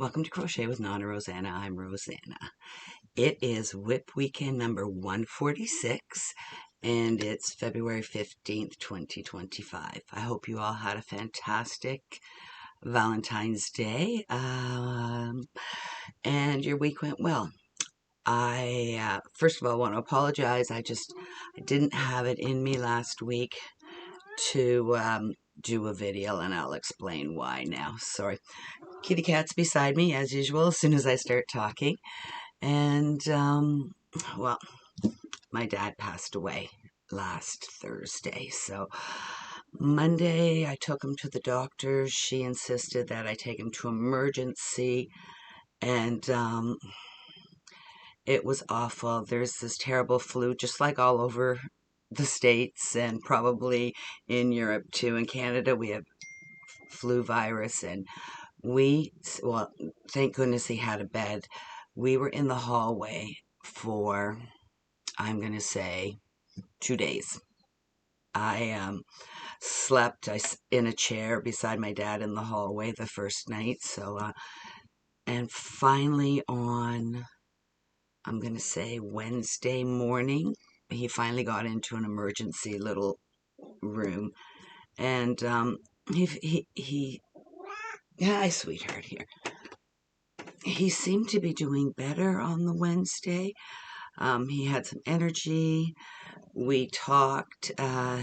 Welcome to Crochet with Nonna Rosanna. I'm Rosanna. It is WIP weekend number 146 and it's February 15th, 2025. I hope you all had a fantastic Valentine's Day and your week went well. I first of all want to apologize. I didn't have it in me last week to do a video, and I'll explain why now. Sorry. Kitty cat's beside me as usual as soon as I start talking. And well, my dad passed away last Thursday, so Monday I took him to the doctor. She insisted that I take him to emergency, and it was awful. There's this terrible flu, just like all over the States and probably in Europe too. In Canada, we have flu virus, and well, thank goodness he had a bed. We were in the hallway for, I'm going to say, 2 days. I slept in a chair beside my dad in the hallway the first night. So, and finally on, I'm going to say Wednesday morning, he finally got into an emergency little room. And hi, sweetheart, here. He seemed to be doing better on the Wednesday. He had some energy. We talked.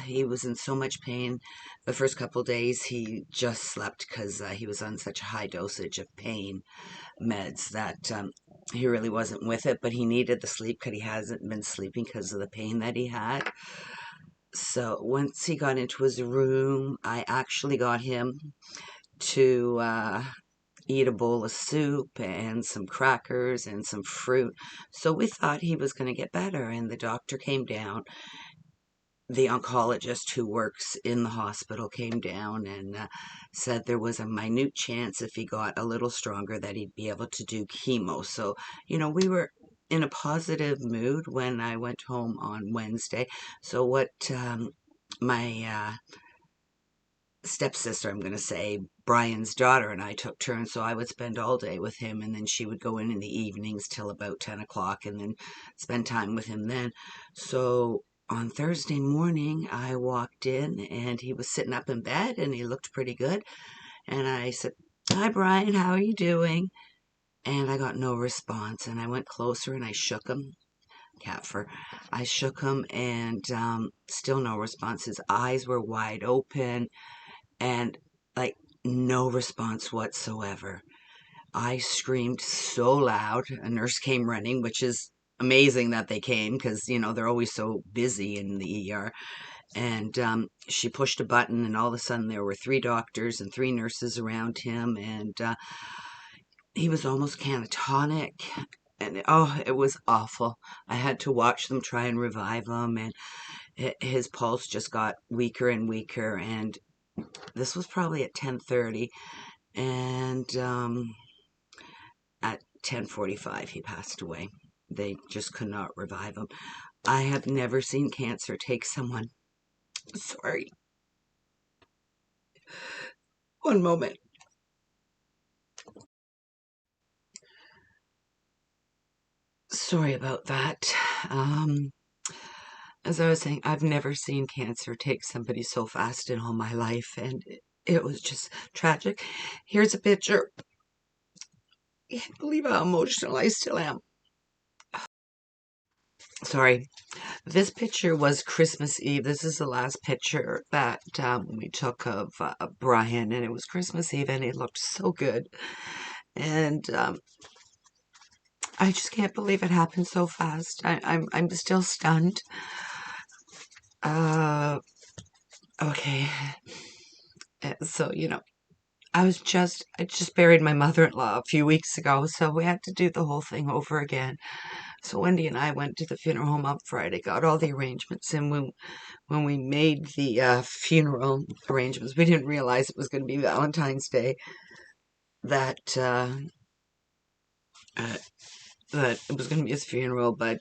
He was in so much pain. The first couple days he just slept because he was on such a high dosage of pain meds that he really wasn't with it, but he needed the sleep because he hasn't been sleeping because of the pain that he had. So once he got into his room, I actually got him to eat a bowl of soup and some crackers and some fruit. So we thought he was going to get better, and the doctor came down. The oncologist who works in the hospital came down and said there was a minute chance if he got a little stronger that he'd be able to do chemo. So, we were in a positive mood when I went home on Wednesday. So what my stepsister, I'm going to say, Brian's daughter, and I took turns, so I would spend all day with him, and then she would go in the evenings till about 10 o'clock and then spend time with him then. So on Thursday morning, I walked in, and he was sitting up in bed, and he looked pretty good, and I said, "Hi, Brian, how are you doing?" And I got no response, and I went closer, and I shook him. Cat fur. I shook him, and still no response. His eyes were wide open, and like no response whatsoever. I screamed so loud. A nurse came running, which is amazing that they came because, they're always so busy in the ER. And she pushed a button, and all of a sudden there were 3 doctors and 3 nurses around him, and he was almost catatonic. And it was awful. I had to watch them try and revive him, and his pulse just got weaker and weaker, and this was probably at 10:30, and at 10:45 he passed away. They just could not revive him. I have never seen cancer take someone. Sorry. One moment. Sorry about that. As I was saying, I've never seen cancer take somebody so fast in all my life, and it was just tragic. Here's a picture. I can't believe how emotional I still am. Sorry. This picture was Christmas Eve. This is the last picture that we took of Brian, and it was Christmas Eve, and it looked so good. And I just can't believe it happened so fast. I'm still stunned. Okay. So, I just buried my mother-in-law a few weeks ago, so we had to do the whole thing over again. So Wendy and I went to the funeral home on Friday, got all the arrangements, and when we made the funeral arrangements, we didn't realize it was going to be Valentine's Day, that it was going to be his funeral, but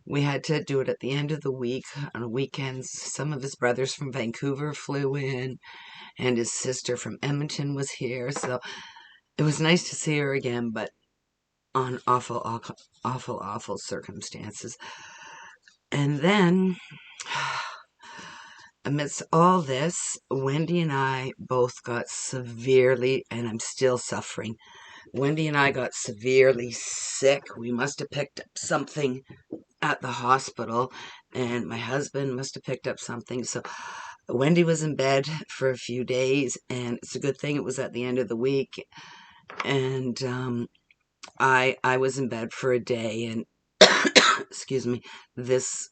we had to do it at the end of the week, on weekends. Some of his brothers from Vancouver flew in, and his sister from Edmonton was here, so it was nice to see her again, but on awful circumstances. And then, amidst all this, Wendy and I both got severely, and I'm still suffering. Wendy and I got severely sick. We must have picked up something at the hospital, and my husband must have picked up something. So Wendy was in bed for a few days, and it's a good thing it was at the end of the week. And I was in bed for a day, and excuse me, this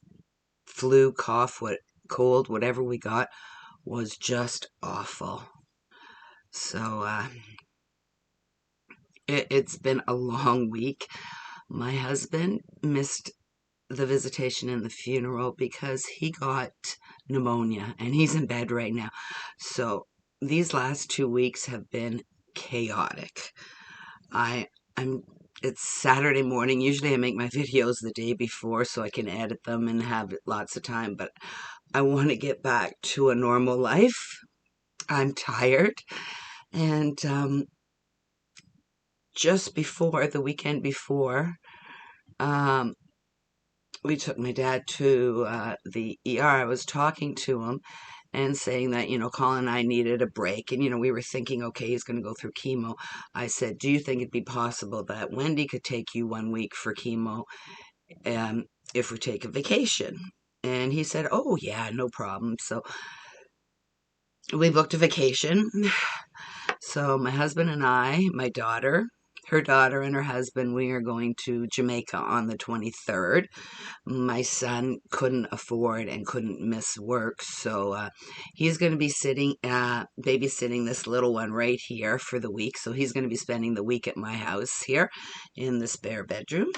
flu, cough, cold, whatever we got, was just awful. So it's been a long week. My husband missed the visitation and the funeral because he got pneumonia and he's in bed right now. So these last 2 weeks have been chaotic. I'm it's Saturday morning. Usually I make my videos the day before so I can edit them and have lots of time, but I want to get back to a normal life. I'm tired. And just before, the weekend before, um, we took my dad to the ER. I was talking to him and saying that, Colin and I needed a break. And, we were thinking, okay, he's going to go through chemo. I said, do you think it'd be possible that Wendy could take you 1 week for chemo if we take a vacation? And he said, oh, yeah, no problem. So we booked a vacation. So my husband and I, my daughter, her daughter and her husband, we are going to Jamaica on the 23rd. My son couldn't afford and couldn't miss work, so he's going to be babysitting this little one right here for the week. So he's going to be spending the week at my house here in the spare bedroom.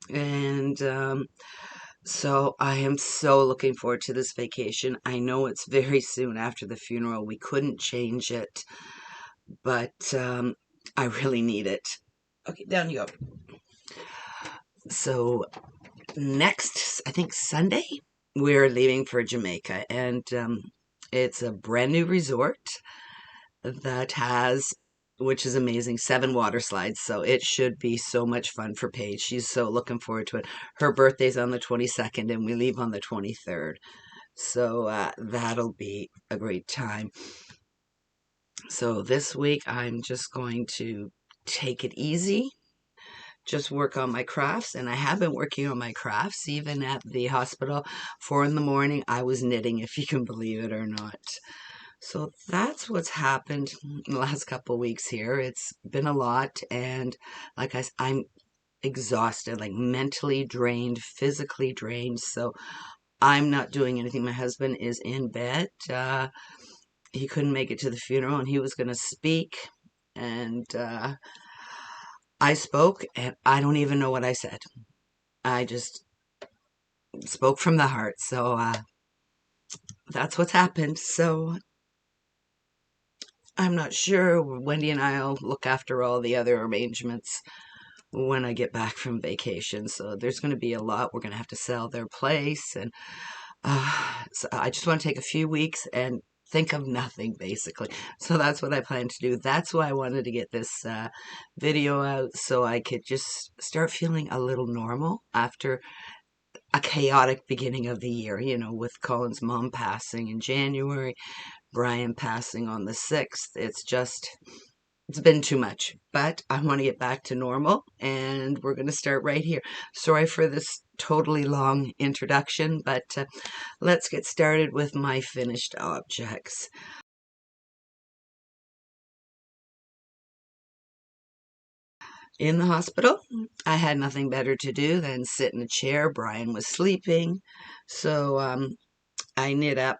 And so I am so looking forward to this vacation. I know it's very soon after the funeral. We couldn't change it, but I really need it. Okay, down you go. So next, I think Sunday, we're leaving for Jamaica, and it's a brand new resort that has, which is amazing, 7 water slides. So it should be so much fun for Paige. She's so looking forward to it. Her birthday's on the 22nd, and we leave on the 23rd. So that'll be a great time. So this week, I'm just going to take it easy, just work on my crafts. And I have been working on my crafts even at the hospital. 4 in the morning, I was knitting, if you can believe it or not. So that's what's happened in the last couple of weeks here. It's been a lot, and like I'm exhausted, like mentally drained, physically drained. So I'm not doing anything. My husband is in bed. He couldn't make it to the funeral, and he was going to speak, and I spoke, and I don't even know what I said. I just spoke from the heart. So that's what's happened. So I'm not sure. Wendy and I'll look after all the other arrangements when I get back from vacation. So there's going to be a lot. We're going to have to sell their place. And so I just want to take a few weeks and think of nothing, basically. So that's what I plan to do. That's why I wanted to get this video out, so I could just start feeling a little normal after a chaotic beginning of the year, with Colin's mom passing in January, Brian passing on the 6th. It's been too much, but I want to get back to normal, and we're going to start right here. Sorry for this totally long introduction, but let's get started with my finished objects. In the hospital, I had nothing better to do than sit in a chair. Brian was sleeping, so I knit up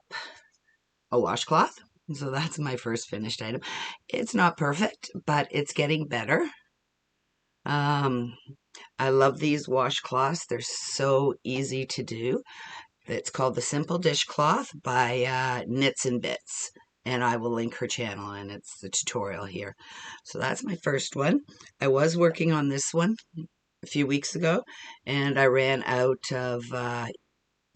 a washcloth. So that's my first finished item. It's not perfect, but it's getting better. I love these washcloths. They're so easy to do. It's called the Simple Dishcloth by Knits and Bits. And I will link her channel, and it's the tutorial here. So that's my first one. I was working on this one a few weeks ago, and I ran out of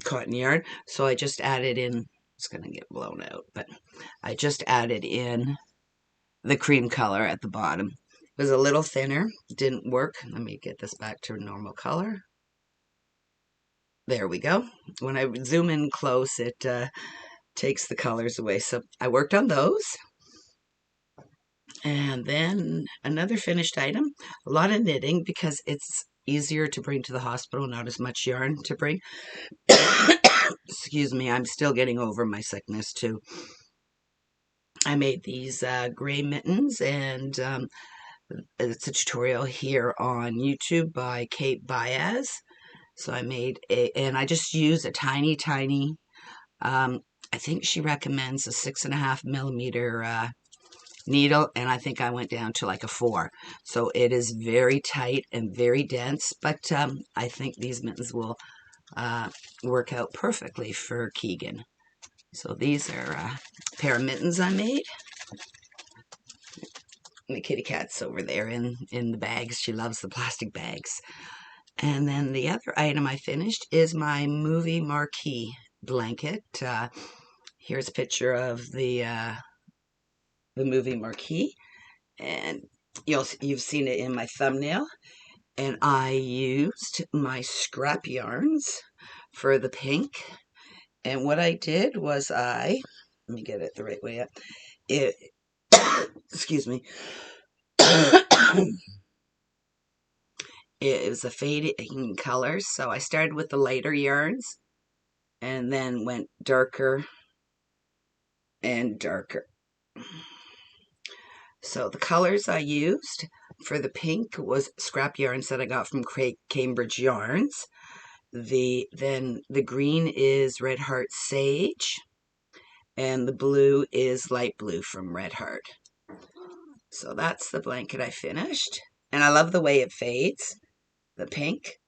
cotton yarn. So I just added in, it's going to get blown out, but I just added in the cream color at the bottom. was a little thinner, didn't work. Let me get this back to normal color. There we go. When I zoom in close, it takes the colors away. So I worked on those. And then another finished item, a lot of knitting because it's easier to bring to the hospital, not as much yarn to bring. Excuse me, I'm still getting over my sickness too. I made these gray mittens, and it's a tutorial here on YouTube by Kait Biaz. So I made and I just used a tiny, I think she recommends a 6.5 millimeter needle, and I think I went down to like a 4. So it is very tight and very dense, but I think these mittens will work out perfectly for Keegan. So these are a pair of mittens I made. And the kitty cat's over there in the bags. She loves the plastic bags. And then the other item I finished is my movie Marquee blanket. Here's a picture of the movie Marquee, and you've seen it in my thumbnail. And I used my scrap yarns for the pink. And what I did was let me get it the right way up. Excuse me. It was a fading color, so I started with the lighter yarns and then went darker and darker. So the colors I used for the pink was scrap yarns that I got from Cambridge Yarns. Then the green is Red Heart Sage, and the blue is light blue from Red Heart. So that's the blanket I finished, and I love the way it fades, the pink.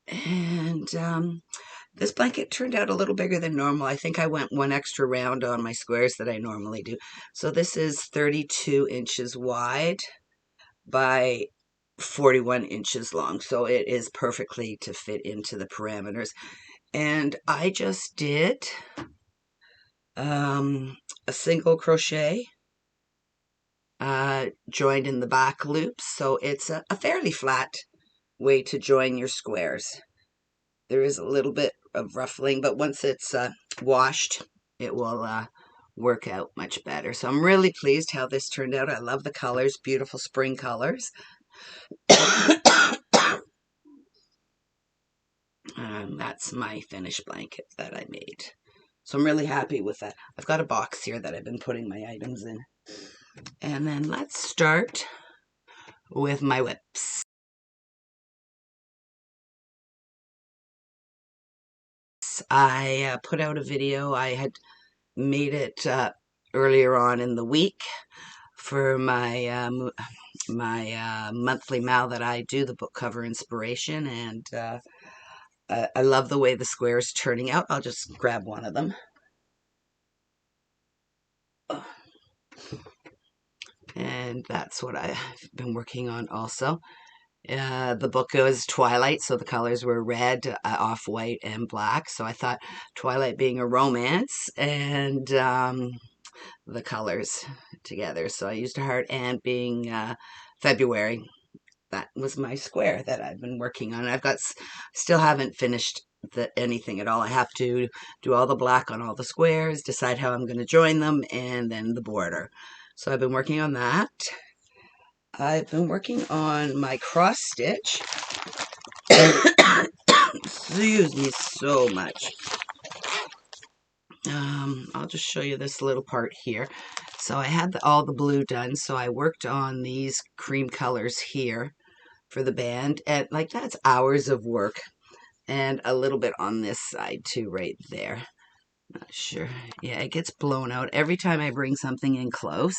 And this blanket turned out a little bigger than normal. I think I went one extra round on my squares that I normally do. So this is 32 inches wide by 41 inches long. So it is perfectly to fit into the parameters. And I just did a single crochet joined in the back loops. So it's a fairly flat way to join your squares. There is a little bit of ruffling, but once it's washed, it will work out much better. So I'm really pleased how this turned out. I love the colors, beautiful spring colors. That's my finished blanket that I made. So I'm really happy with that. I've got a box here that I've been putting my items in. And then let's start with my WIPs. I put out a video. I had made it earlier on in the week for my monthly mal that I do, the book cover inspiration, and I love the way the square is turning out. I'll just grab one of them. And that's what I've been working on also. The book was Twilight, so the colors were red, off-white, and black. So I thought Twilight being a romance, and the colors together. So I used a heart, and being February, that was my square that I've been working on. I've got, still haven't finished anything at all. I have to do all the black on all the squares, decide how I'm going to join them, and then the border. So I've been working on that. I've been working on my cross stitch. Excuse me so much. I'll just show you this little part here. So I had all the blue done, so I worked on these cream colors here for the band, and like that's hours of work, and a little bit on this side too, right there. Not sure. Yeah, it gets blown out every time I bring something in close.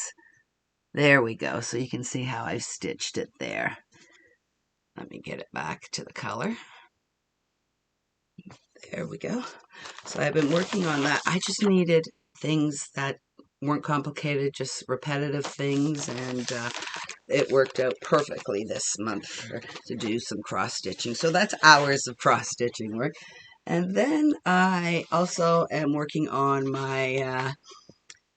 There we go. So you can see how I've stitched it there. Let me get it back to the color. There we go. So I've been working on that. I just needed things that weren't complicated, just repetitive things, and it worked out perfectly this month to do some cross stitching. So that's hours of cross stitching work. And then I also am working on my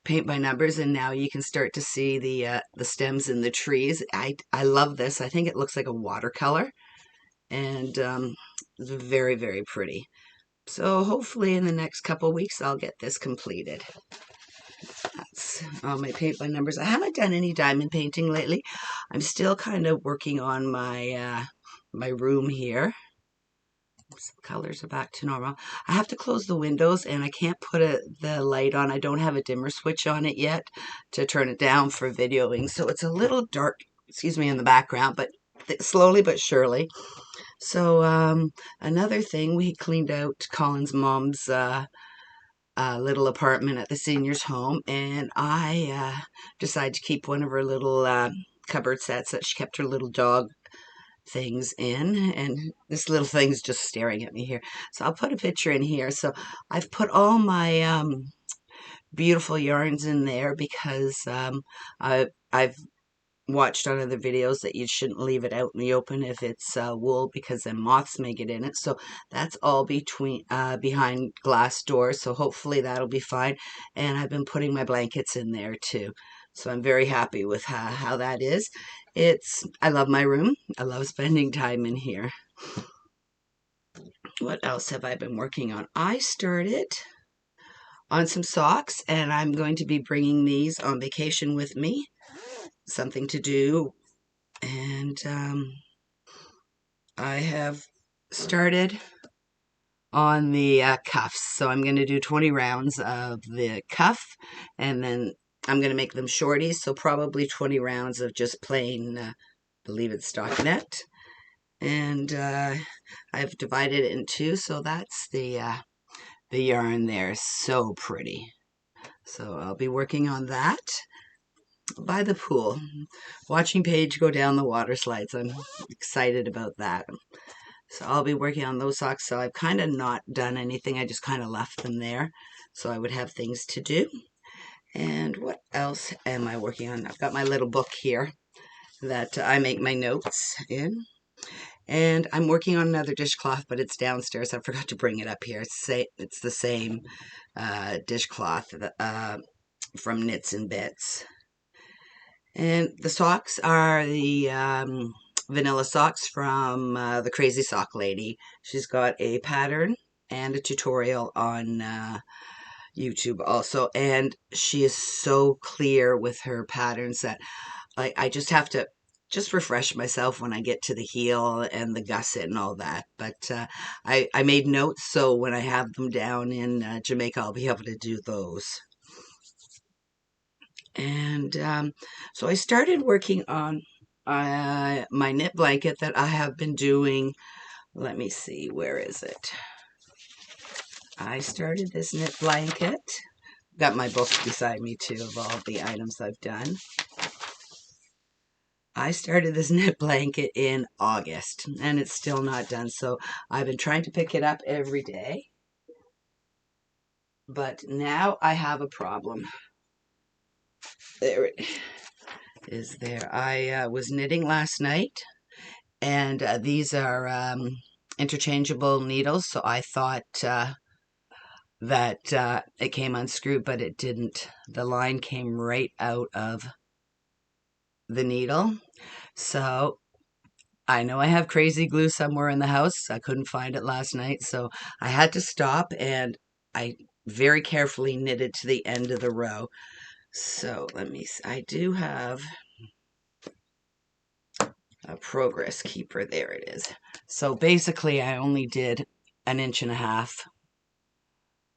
paint by numbers, and now you can start to see the stems and the trees. I love this. I think it looks like a watercolor, and it's very, very pretty. So hopefully in the next couple weeks I'll get this completed. That's all my paint by numbers. I haven't done any diamond painting lately. I'm still kind of working on my my room here. Colors are back to normal. I have to close the windows, and I can't put the light on. I don't have a dimmer switch on it yet to turn it down for videoing, so it's a little dark, excuse me, in the background, but slowly but surely. So another thing, we cleaned out Colin's mom's little apartment at the seniors home, and I decided to keep one of her little cupboard sets that she kept her little dog things in, and this little thing's just staring at me here, so I'll put a picture in here. So I've put all my beautiful yarns in there because I've watched on other videos that you shouldn't leave it out in the open if it's wool, because then moths may get in it. So that's all behind glass doors, so hopefully that'll be fine. And I've been putting my blankets in there too, so I'm very happy with how that is. I love my room. I love spending time in here. What else have I been working on? I started on some socks, and I'm going to be bringing these on vacation with me. Something to do. And I have started on the cuffs. So I'm going to do 20 rounds of the cuff, and then I'm going to make them shorties. So probably 20 rounds of just plain, believe it's stockinette. And I've divided it in two. So that's the yarn there. So pretty. So I'll be working on that by the pool, watching Paige go down the water slides. I'm excited about that. So I'll be working on those socks. So I've kind of not done anything. I just kind of left them there so I would have things to do. And what else am I working on? I've got my little book here that I make my notes in. And I'm working on another dishcloth, but it's downstairs. I forgot to bring it up here. It's the same dishcloth from Knits and Bits. And the socks are the vanilla socks from the Crazy Sock Lady. She's got a pattern and a tutorial on YouTube also. And she is so clear with her patterns that I just have to refresh myself when I get to the heel and the gusset and all that. But I made notes, so when I have them down in Jamaica, I'll be able to do those. And so I started working on my knit blanket that I have been doing. Let me see, where is it? I started this knit blanket. Got my book beside me too of all the items I've done. I started this knit blanket in August, and it's still not done. So I've been trying to pick it up every day. But now I have a problem. There it is there. I was knitting last night, and these are interchangeable needles, so I thought that it came unscrewed, but it didn't. The line came right out of the needle. So I know I have crazy glue somewhere in the house. I couldn't find it last night, so I had to stop, and I very carefully knitted to the end of the row. So let me see. I do have a progress keeper. There it is. So basically I only did 1.5 inches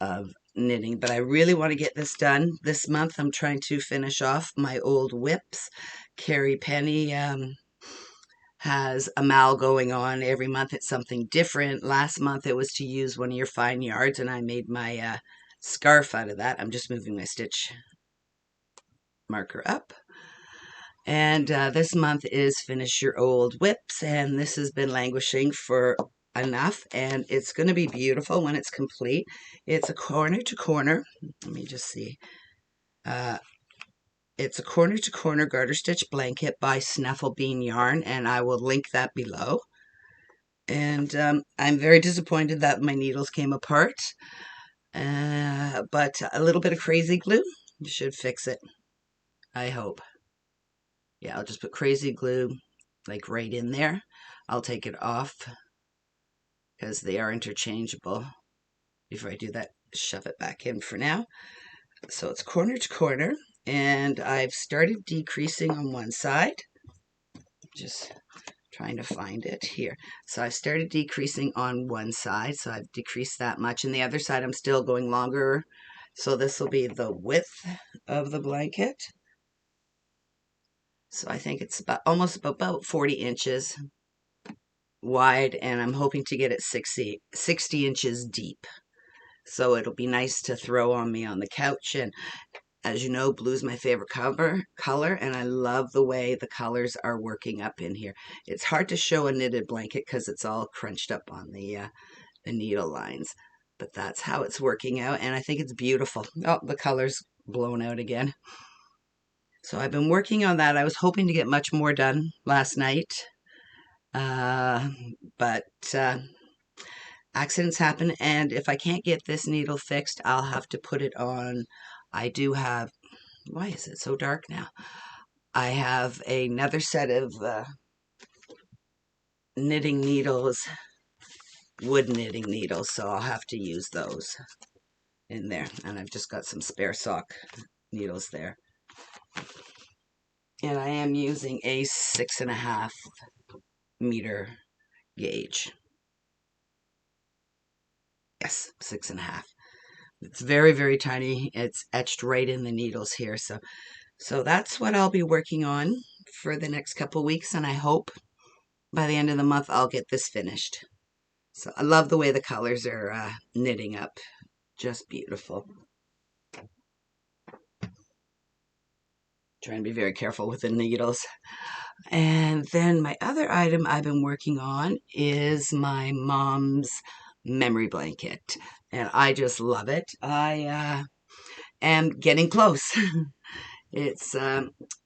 of knitting, but I really want to get this done this month. I'm trying to finish off my old WIPs. Carrie Penny has a mal going on. Every month it's something different. Last month it was to use one of your fine yards, and I made my scarf out of that. I'm just moving my stitch marker up. And this month is finish your old WIPs, and this has been languishing for enough, and it's going to be beautiful when it's complete. It's a corner to corner. Let me just see. It's a corner to corner garter stitch blanket by Snuffle Bean Yarn, and I will link that below. And I'm very disappointed that my needles came apart, but a little bit of crazy glue should fix it. I hope. Yeah, I'll just put crazy glue like right in there. I'll take it off because they are interchangeable. Before I do that, shove it back in for now. So it's corner to corner, and I've started decreasing on one side. Just trying to find it here. So I've started decreasing on one side, so I've decreased that much, and the other side I'm still going longer. So this will be the width of the blanket. So I think it's almost about 40 inches wide, and I'm hoping to get it 60 inches deep. So it'll be nice to throw on me on the couch. And as you know, blue's my favorite color, and I love the way the colors are working up in here. It's hard to show a knitted blanket because it's all crunched up on the needle lines, but that's how it's working out, and I think it's beautiful. Oh, the color's blown out again. So I've been working on that. I was hoping to get much more done last night, but accidents happen, and if I can't get this needle fixed, I'll have to put it on. I do have, why is it so dark now? I have another set of knitting needles, wood knitting needles, so I'll have to use those in there. And I've just got some spare sock needles there. And I am using a 6.5 meter gauge. Yes, 6.5. It's very, very tiny. It's etched right in the needles here. So that's what I'll be working on for the next couple weeks, and I hope by the end of the month I'll get this finished. So I love the way the colors are knitting up. Just beautiful. Trying to be very careful with the needles. And then my other item I've been working on is my mom's memory blanket. And I just love it. I am getting close. It's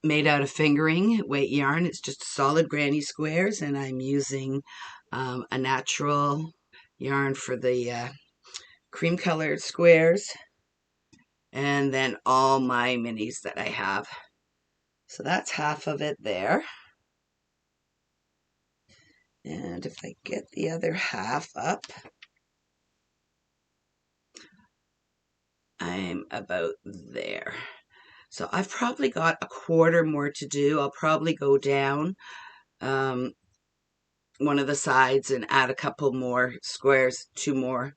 made out of fingering weight yarn. It's just solid granny squares, and I'm using a natural yarn for the cream colored squares, and then all my minis that I have. So that's half of it there. And if I get the other half up, I'm about there. So I've probably got a quarter more to do. I'll probably go down one of the sides and add a couple more squares, 2 more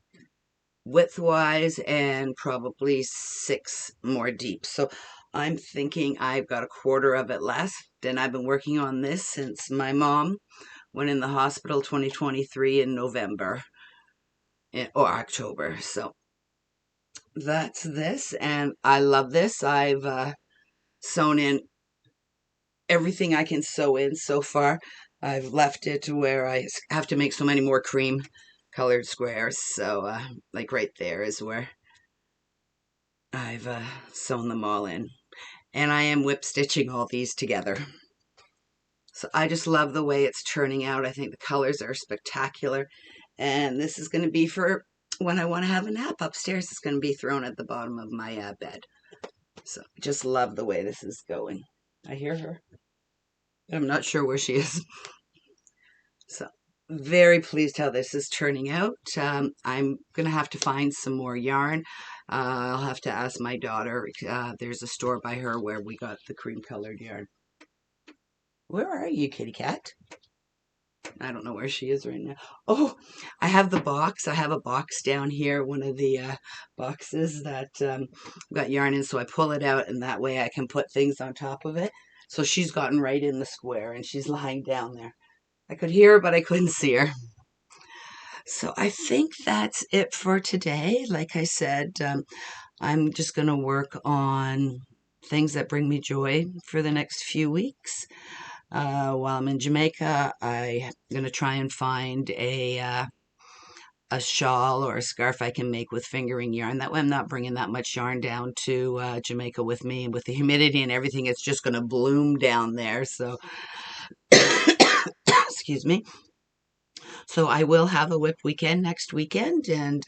width-wise, and probably 6 more deep. So I'm thinking I've got a quarter of it left, and I've been working on this since my mom went in the hospital 2023 in November or October. So that's this, and I love this. I've sewn in everything I can sew in so far. I've left it to where I have to make so many more cream colored squares. So like right there is where I've sewn them all in. And I am whip stitching all these together. So I just love the way it's turning out. I think the colors are spectacular. And this is going to be for when I want to have a nap upstairs. It's going to be thrown at the bottom of my bed. So just love the way this is going. I hear her. I'm not sure where she is. So very pleased how this is turning out. I'm going to have to find some more yarn. I'll have to ask my daughter. There's a store by her where we got the cream colored yarn. Where are you, kitty cat? I don't know where she is right now. Oh, I have the box. I have a box down here, one of the boxes that got yarn in. So I pull it out, and that way I can put things on top of it. So she's gotten right in the square, and she's lying down there. I could hear her, but I couldn't see her. So I think that's it for today. Like I said, I'm just going to work on things that bring me joy for the next few weeks. While I'm in Jamaica, I'm going to try and find a shawl or a scarf I can make with fingering yarn. That way I'm not bringing that much yarn down to Jamaica with me. And with the humidity and everything, it's just going to bloom down there. So, excuse me. So I will have a WIP weekend next weekend, and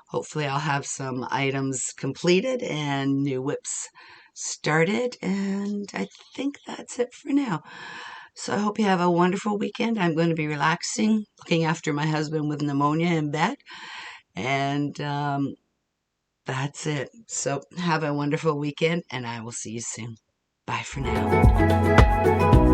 hopefully I'll have some items completed and new WIPs started. And I think that's it for now. So I hope you have a wonderful weekend. I'm going to be relaxing, looking after my husband with pneumonia in bed. And that's it. So have a wonderful weekend, and I will see you soon. Bye for now.